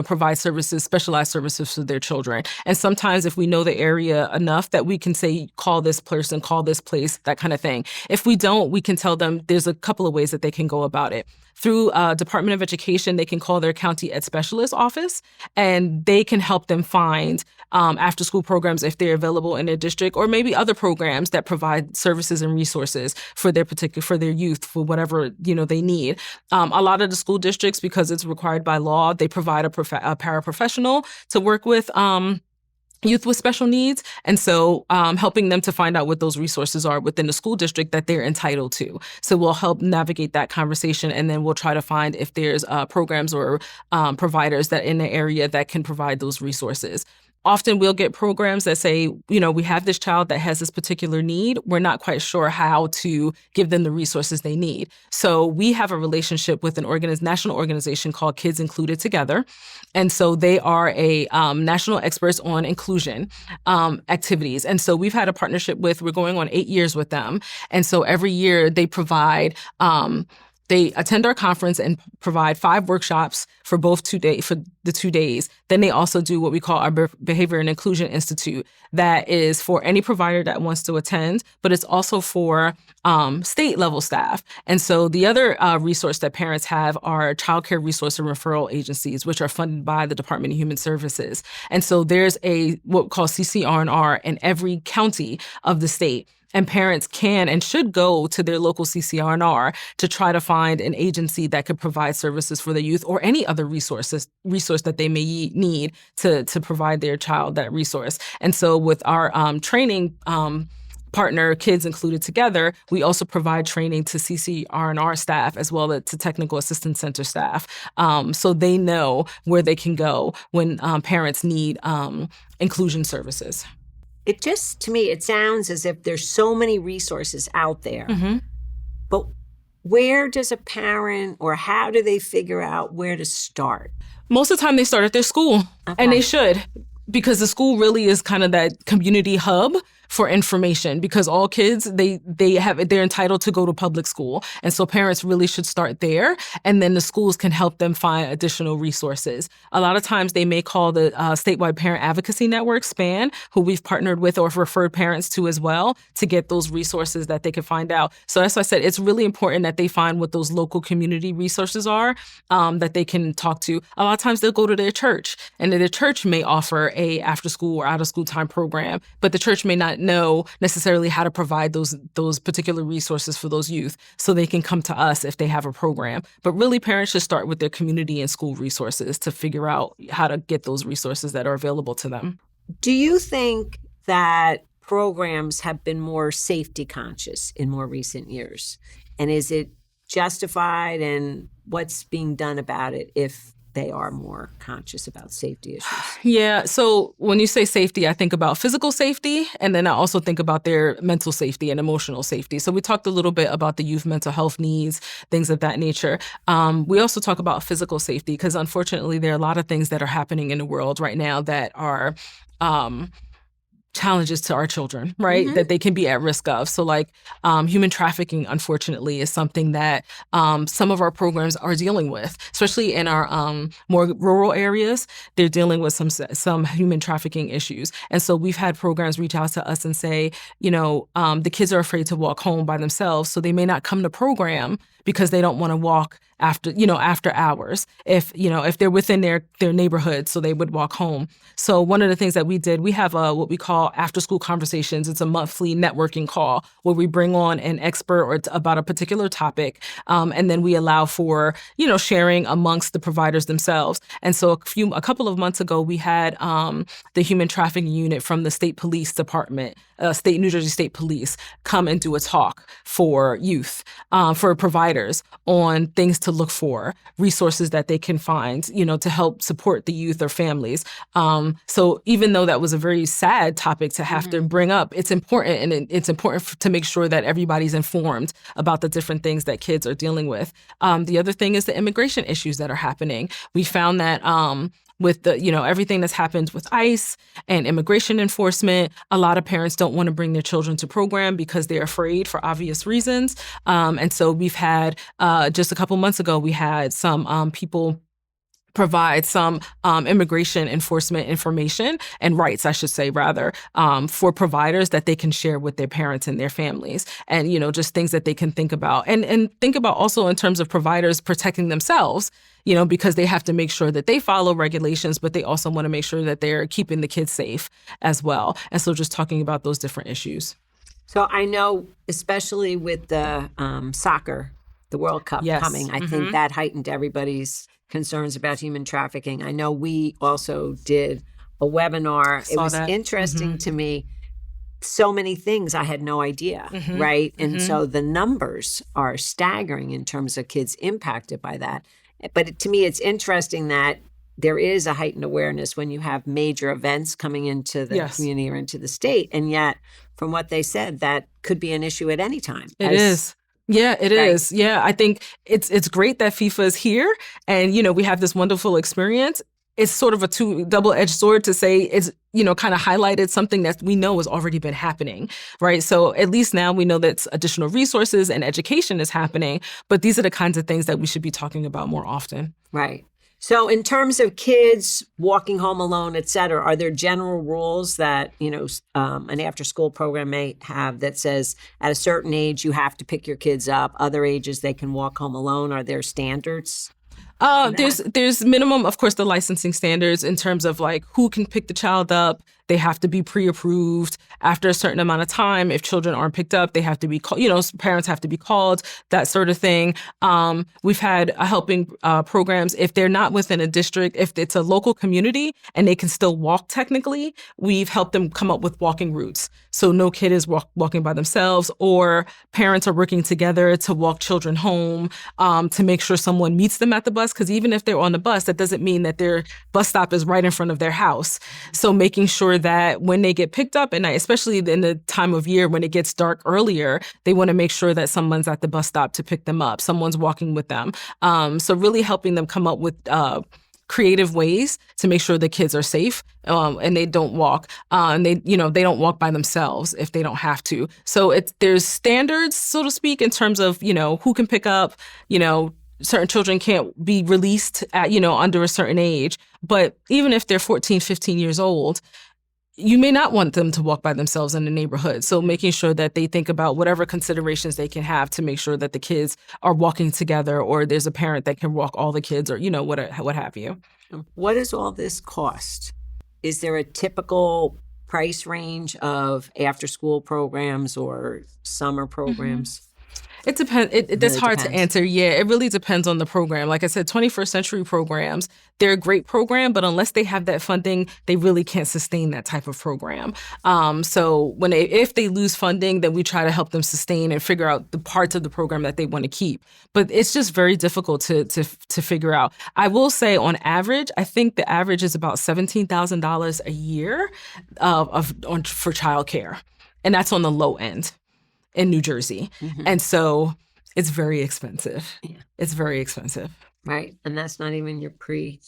provide services, specialized services for their children. And sometimes if we know the area enough that we can say, call this person, call this place, that kind of thing. If we don't, we can tell them there's a couple of ways that they can go about it. Through Department of Education, they can call their county ed specialist office, and they can help them find after-school programs if they're available in their district, or maybe other programs that provide services and resources for their youth, for whatever they need. A lot of the school districts, because it's required by law, they provide a paraprofessional to work with youth with special needs. And so helping them to find out what those resources are within the school district that they're entitled to. So we'll help navigate that conversation, and then we'll try to find if there's programs or providers that in the area that can provide those resources. Often we'll get programs that say, we have this child that has this particular need. We're not quite sure how to give them the resources they need. So we have a relationship with an national organization called Kids Included Together. And so they are a national experts on inclusion activities. And so we've had a partnership we're going on 8 years with them. And so every year they provide they attend our conference and provide 5 workshops for the 2 days. Then they also do what we call our Behavior and Inclusion Institute. That is for any provider that wants to attend, but it's also for state level staff. And so the other resource that parents have are childcare resource and referral agencies, which are funded by the Department of Human Services. And so there's what we call CCR&R in every county of the state. And parents can and should go to their local CCR&R to try to find an agency that could provide services for their youth or any other resource that they may need to provide their child that resource. And so with our training partner, Kids Included Together, we also provide training to CCR&R staff as well as to Technical Assistance Center staff, so they know where they can go when parents need inclusion services. To me, it sounds as if there's so many resources out there. But where does a parent, or how do they figure out where to start? Most of the time they start at their school, and they should, because the school really is kind of that community hub for information, because all kids, they're entitled to go to public school. And so parents really should start there. And then the schools can help them find additional resources. A lot of times they may call the statewide parent advocacy network, SPAN, who we've partnered with or referred parents to as well, to get those resources that they can find out. So that's why I said it's really important that they find what those local community resources are that they can talk to. A lot of times they'll go to their church, and their church may offer a after school or out of school time program, but the church may not know necessarily how to provide those particular resources for those youth, so they can come to us if they have a program. But really, parents should start with their community and school resources to figure out how to get those resources that are available to them. Do you think that programs have been more safety conscious in more recent years? And is it justified, and what's being done about it if they are more conscious about safety issues? Yeah. So when you say safety, I think about physical safety, and then I also think about their mental safety and emotional safety. So we talked a little bit about the youth mental health needs, things of that nature. We also talk about physical safety because unfortunately there are a lot of things that are happening in the world right now that are challenges to our children, right? Mm-hmm. That they can be at risk of. So like human trafficking, unfortunately, is something that some of our programs are dealing with, especially in our more rural areas. They're dealing with some human trafficking issues. And so we've had programs reach out to us and say, the kids are afraid to walk home by themselves. So they may not come to program because they don't want to walk after hours. If they're within their neighborhood, so they would walk home. So one of the things that we did, we have what we call after school conversations. It's a monthly networking call where we bring on an expert about a particular topic. And then we allow for, sharing amongst the providers themselves. And so a couple of months ago, we had the human trafficking unit from the state police department, New Jersey State Police, come and do a talk for youth, for providers on things to look for, resources that they can find, to help support the youth or families. So even though that was a very sad topic to have to bring up, it's important, and it's important to make sure that everybody's informed about the different things that kids are dealing with. The other thing is the immigration issues that are happening. We found that with the, everything that's happened with ICE and immigration enforcement, a lot of parents don't want to bring their children to program because they're afraid for obvious reasons. And so we've had, just a couple months ago, we had some people provide some immigration enforcement information and rights, I should say, rather, for providers that they can share with their parents and their families. And, just things that they can think about. And think about also in terms of providers protecting themselves, because they have to make sure that they follow regulations, but they also want to make sure that they're keeping the kids safe as well. And so just talking about those different issues. So I know, especially with the soccer, the World Cup coming, I think that heightened everybody's concerns about human trafficking. I know we also did a webinar. It was interesting to me. So many things I had no idea, right? And so the numbers are staggering in terms of kids impacted by that. But to me, it's interesting that there is a heightened awareness when you have major events coming into the community or into the state. And yet, from what they said, that could be an issue at any time. It is. Yeah, it is. Yeah, I think it's great that FIFA is here and, we have this wonderful experience. It's sort of a double-edged sword to say it's, kind of highlighted something that we know has already been happening, right? So at least now we know that additional resources and education is happening, but these are the kinds of things that we should be talking about more often. Right. So in terms of kids walking home alone, et cetera, are there general rules that, an after-school program may have that says at a certain age you have to pick your kids up, other ages they can walk home alone? Are there standards? There's minimum, of course, the licensing standards in terms of like who can pick the child up. They have to be pre-approved after a certain amount of time. If children aren't picked up, they have to be called, parents have to be called, that sort of thing. We've had helping programs, if they're not within a district, if it's a local community and they can still walk technically, we've helped them come up with walking routes. So no kid is walking by themselves, or parents are working together to walk children home, to make sure someone meets them at the bus. Because even if they're on the bus, that doesn't mean that their bus stop is right in front of their house. So making sure that when they get picked up at night, especially in the time of year when it gets dark earlier, they want to make sure that someone's at the bus stop to pick them up, someone's walking with them. So really helping them come up with creative ways to make sure the kids are safe and they don't walk. And they don't walk by themselves if they don't have to. So there's standards, so to speak, in terms of, who can pick up, certain children can't be released at, under a certain age. But even if they're 14, 15 years old, you may not want them to walk by themselves in the neighborhood. So making sure that they think about whatever considerations they can have to make sure that the kids are walking together, or there's a parent that can walk all the kids, or, what have you. What does all this cost? Is there a typical price range of after-school programs or summer programs? It depends. That's hard to answer. Yeah, it really depends on the program. Like I said, 21st century programs, they're a great program, but unless they have that funding, they really can't sustain that type of program. So if they lose funding, then we try to help them sustain and figure out the parts of the program that they want to keep. But it's just very difficult to figure out. I will say, on average, I think the average is about $17,000 a year for childcare, and that's on the low end in New Jersey. Mm-hmm. And so it's very expensive. Yeah. It's very expensive. Right. And that's not even your pre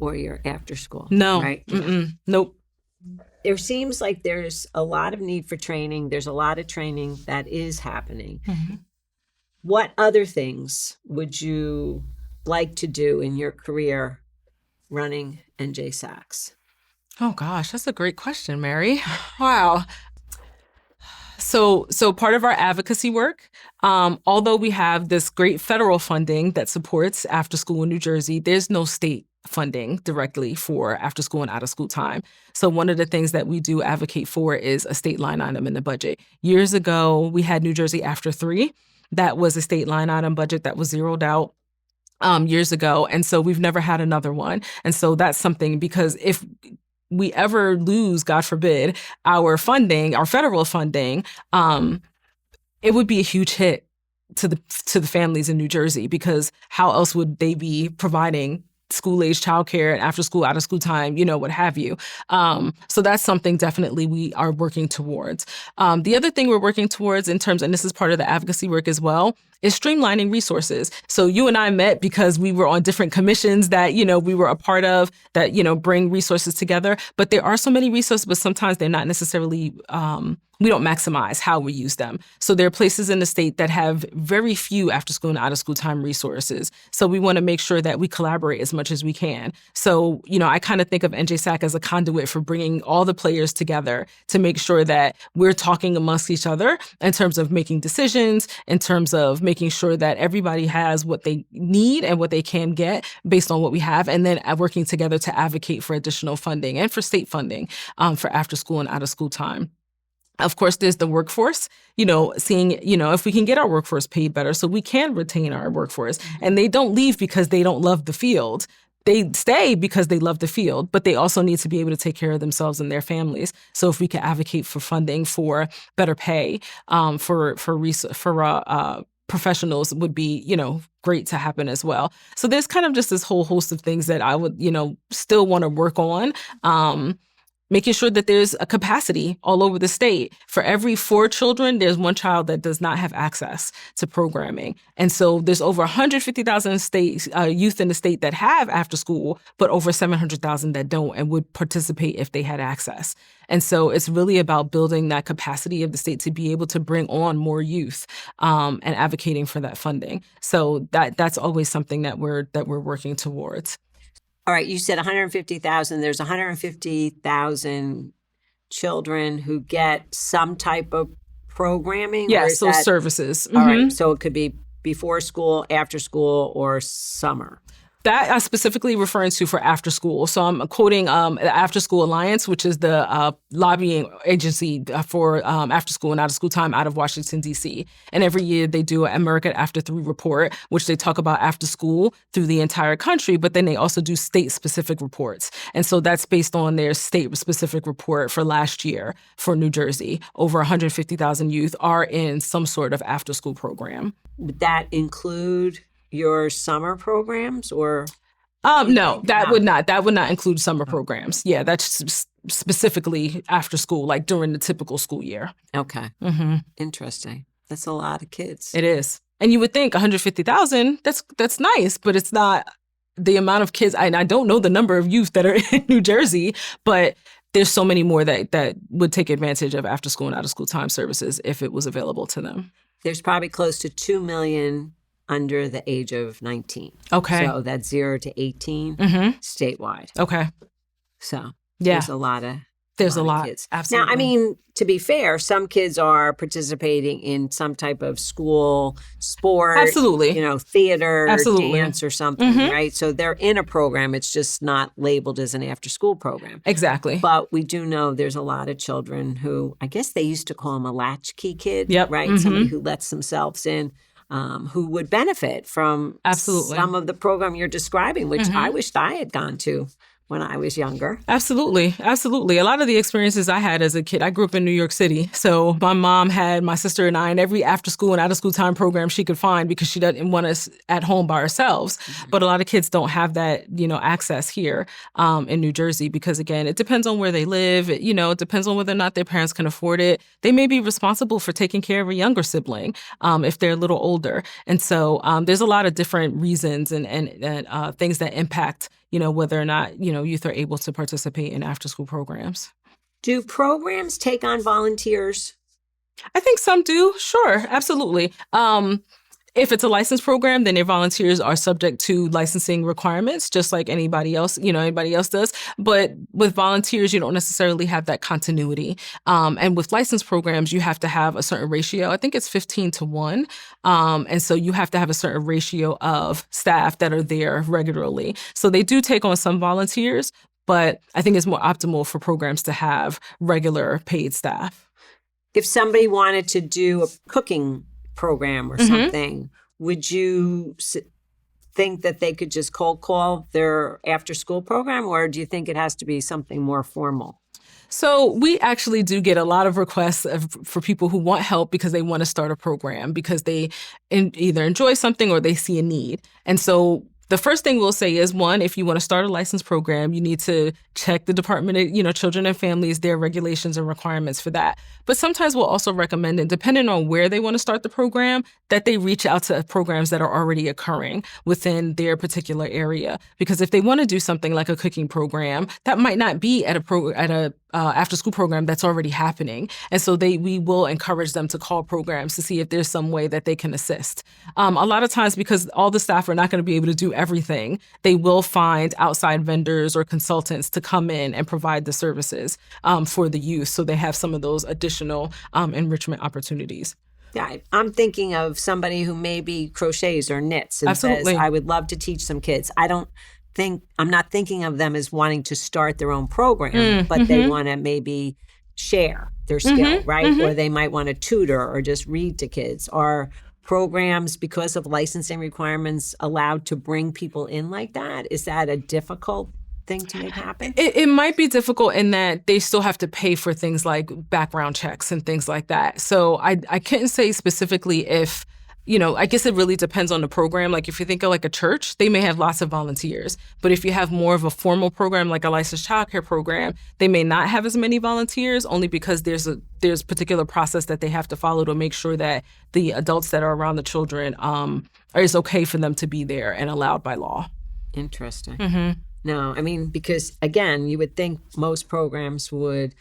or your after school. No. Right. Yeah. Nope. There seems like there's a lot of need for training. There's a lot of training that is happening. Mm-hmm. What other things would you like to do in your career running NJSACCs? Oh, gosh, that's a great question, Mary. Wow. So part of our advocacy work, although we have this great federal funding that supports after school in New Jersey, there's no state funding directly for after school and out of school time. So one of the things that we do advocate for is a state line item in the budget. Years ago, we had New Jersey After 3. That was a state line item budget that was zeroed out years ago. And so we've never had another one. And so that's something, because if we ever lose, God forbid, our funding, our federal funding, it would be a huge hit to the families in New Jersey, because how else would they be providing school-age childcare and after school, out of school time, what have you. So that's something definitely we are working towards. The other thing we're working towards in terms, and this is part of the advocacy work as well, is streamlining resources. So you and I met because we were on different commissions that, we were a part of that, bring resources together. But there are so many resources, but sometimes they're not necessarily, we don't maximize how we use them. So there are places in the state that have very few after school and out of school time resources. So we want to make sure that we collaborate as much as we can. So, I kind of think of NJSACC as a conduit for bringing all the players together to make sure that we're talking amongst each other in terms of making decisions, in terms of making sure that everybody has what they need and what they can get based on what we have, and then working together to advocate for additional funding and for state funding for after school and out of school time. Of course, there's the workforce, seeing, if we can get our workforce paid better so we can retain our workforce. And they don't leave because they don't love the field. They stay because they love the field, but they also need to be able to take care of themselves and their families. So if we can advocate for funding for better pay, for professionals, would be, great to happen as well. So there's kind of just this whole host of things that I would, still want to work on. Making sure that there's a capacity all over the state. For every 4 children, there's 1 child that does not have access to programming. And so there's over 150,000 youth in the state that have after school, but over 700,000 that don't and would participate if they had access. And so it's really about building that capacity of the state to be able to bring on more youth and advocating for that funding. So that's always something that we're working towards. All right, you said 150,000. There's 150,000 children who get some type of programming? Yes, so services. All right, so it could be before school, after school, or summer. That I'm specifically referring to for after school. So I'm quoting the After School Alliance, which is the lobbying agency for after school and out of school time out of Washington, D.C. And every year they do an America After 3 report, which they talk about after school through the entire country, but then they also do state-specific reports. And so that's based on their state-specific report for last year for New Jersey. Over 150,000 youth are in some sort of after-school program. Would that include your summer programs, or? No, that would not include summer programs. Yeah, that's specifically after school, like during the typical school year. Okay. Interesting. That's a lot of kids. It is. And you would think 150,000, that's nice, but it's not the amount of kids, I don't know the number of youth that are in New Jersey, but there's so many more that would take advantage of after school and out of school time services if it was available to them. There's probably close to 2 million under the age of 19. Okay. So that's 0 to 18 statewide. Okay. So yeah, there's a lot of kids. Absolutely. Now, I mean, to be fair, some kids are participating in some type of school sport. Absolutely. Theater, Absolutely. dance or something, right? So they're in a program. It's just not labeled as an after-school program. Exactly. But we do know there's a lot of children who, I guess they used to call them a latchkey kid, Yep. right? Somebody who lets themselves in. Who would benefit from some of the program you're describing, which I wished I had gone to when I was younger. Absolutely. Absolutely. A lot of the experiences I had as a kid, I grew up in New York City. So my mom had my sister and I in every after school and out of school time program she could find because she didn't want us at home by ourselves. But a lot of kids don't have that, access here in New Jersey because, again, it depends on where they live. It depends on whether or not their parents can afford it. They may be responsible for taking care of a younger sibling if they're a little older. And so there's a lot of different reasons and things that impact whether or not, youth are able to participate in after-school programs. Do programs take on volunteers? I think some do. Sure. Absolutely. If it's a licensed program, then their volunteers are subject to licensing requirements, just like anybody else does. But with volunteers, you don't necessarily have that continuity. And with licensed programs, you have to have a certain ratio. I think it's 15-1. And so you have to have a certain ratio of staff that are there regularly. So they do take on some volunteers, but I think it's more optimal for programs to have regular paid staff. If somebody wanted to do a cooking program or something, would you think that they could just cold call their after school program, or do you think it has to be something more formal? So we actually do get a lot of requests for people who want help because they want to start a program because they either enjoy something or they see a need. And so the first thing we'll say is, one, if you want to start a licensed program, you need to check the Department of, Children and Families, their regulations and requirements for that. But sometimes we'll also recommend, and depending on where they want to start the program, that they reach out to programs that are already occurring within their particular area. Because if they want to do something like a cooking program, that might not be at a after-school program that's already happening. And so we will encourage them to call programs to see if there's some way that they can assist. A lot of times, because all the staff are not going to be able to do everything, they will find outside vendors or consultants to come in and provide the services for the youth. So they have some of those additional enrichment opportunities. Yeah, I'm thinking of somebody who maybe crochets or knits and Absolutely. says, I would love to teach some kids. I'm not thinking of them as wanting to start their own program, but they want to maybe share their skill, right? Or they might want to tutor or just read to kids. Are programs, because of licensing requirements, allowed to bring people in like that? Is that a difficult thing to make happen? It might be difficult in that they still have to pay for things like background checks and things like that. So I couldn't say specifically if, I guess it really depends on the program. Like if you think of like a church, they may have lots of volunteers. But if you have more of a formal program, like a licensed childcare program, they may not have as many volunteers, only because there's particular process that they have to follow to make sure that the adults that are around the children it's okay for them to be there and allowed by law. Interesting. No, I mean, because again, you would think most programs would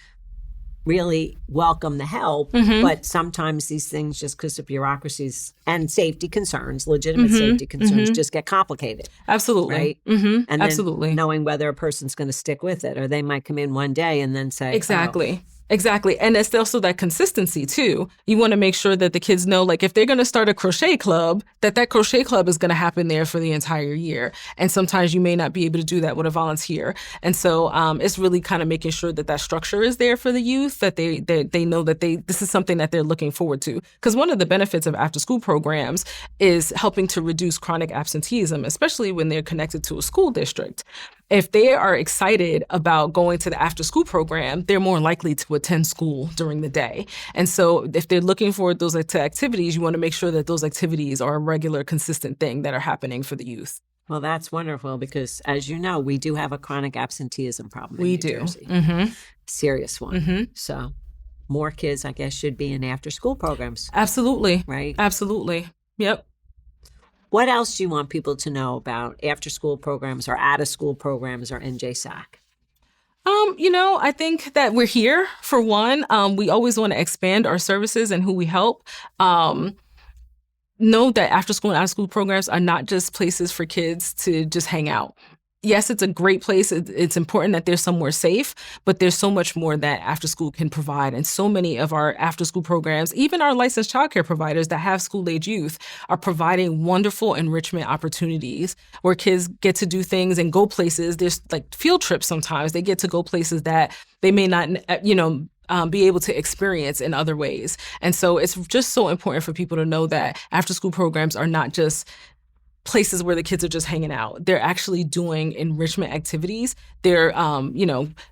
really welcome the help, but sometimes these things, just because of bureaucracies and safety concerns, legitimate safety concerns, just get complicated. Absolutely. Right? And Absolutely. then knowing whether a person's going to stick with it, or they might come in one day and then say, Exactly. Exactly. And it's also that consistency too. You want to make sure that the kids know, like if they're going to start a crochet club, that crochet club is going to happen there for the entire year. And sometimes you may not be able to do that with a volunteer. And so it's really kind of making sure that structure is there for the youth, that they know that this is something that they're looking forward to. Because one of the benefits of after school programs is helping to reduce chronic absenteeism, especially when they're connected to a school district. If they are excited about going to the after-school program, they're more likely to attend school during the day. And so if they're looking forward to activities, you want to make sure that those activities are a regular, consistent thing that are happening for the youth. Well, that's wonderful because, as you know, we do have a chronic absenteeism problem in New Jersey. Serious one. So more kids, I guess, should be in after-school programs. Absolutely. Right? Absolutely. Yep. What else do you want people to know about after-school programs or out-of-school programs or NJSACC? I think that we're here for one. We always want to expand our services and who we help. Know that after school and out of school programs are not just places for kids to just hang out. Yes, it's a great place. It's important that there's somewhere safe, but there's so much more that after school can provide. And so many of our after school programs, even our licensed childcare providers that have school age youth, are providing wonderful enrichment opportunities where kids get to do things and go places. There's like field trips sometimes. They get to go places that they may not, be able to experience in other ways. And so it's just so important for people to know that after school programs are not just places where the kids are just hanging out. They're actually doing enrichment activities. They're,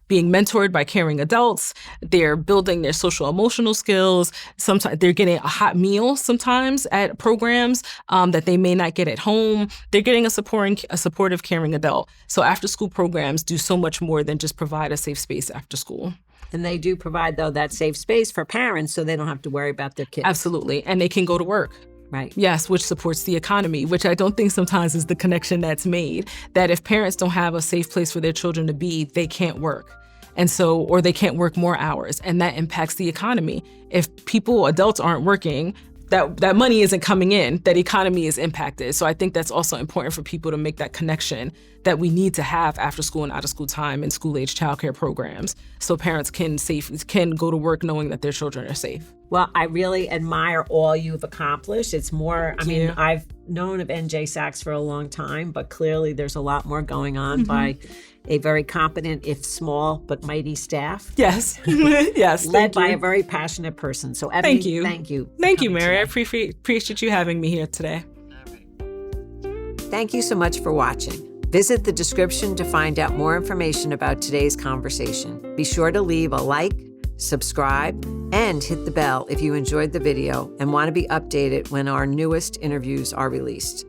being mentored by caring adults. They're building their social emotional skills. Sometimes they're getting a hot meal sometimes at programs that they may not get at home. They're getting a supportive, caring adult. So after school programs do so much more than just provide a safe space after school. And they do provide, though, that safe space for parents so they don't have to worry about their kids. Absolutely. And they can go to work. Right. Yes, which supports the economy, which I don't think sometimes is the connection that's made, that if parents don't have a safe place for their children to be, they can't work. And so, or they can't work more hours, and that impacts the economy. If adults aren't working, that money isn't coming in, that economy is impacted. So I think that's also important for people to make that connection that we need to have after school and out of school time in school age childcare programs so parents can go to work knowing that their children are safe. Well, I really admire all you've accomplished. It's more, I've known of NJSACCs for a long time, but clearly there's a lot more going on by a very competent, if small, but mighty staff. Yes. Yes. Led by a very passionate person. So, Ebony, thank you. Thank you. Thank you, Mary. Today. I appreciate you having me here today. Thank you so much for watching. Visit the description to find out more information about today's conversation. Be sure to leave a like, subscribe, and hit the bell if you enjoyed the video and want to be updated when our newest interviews are released.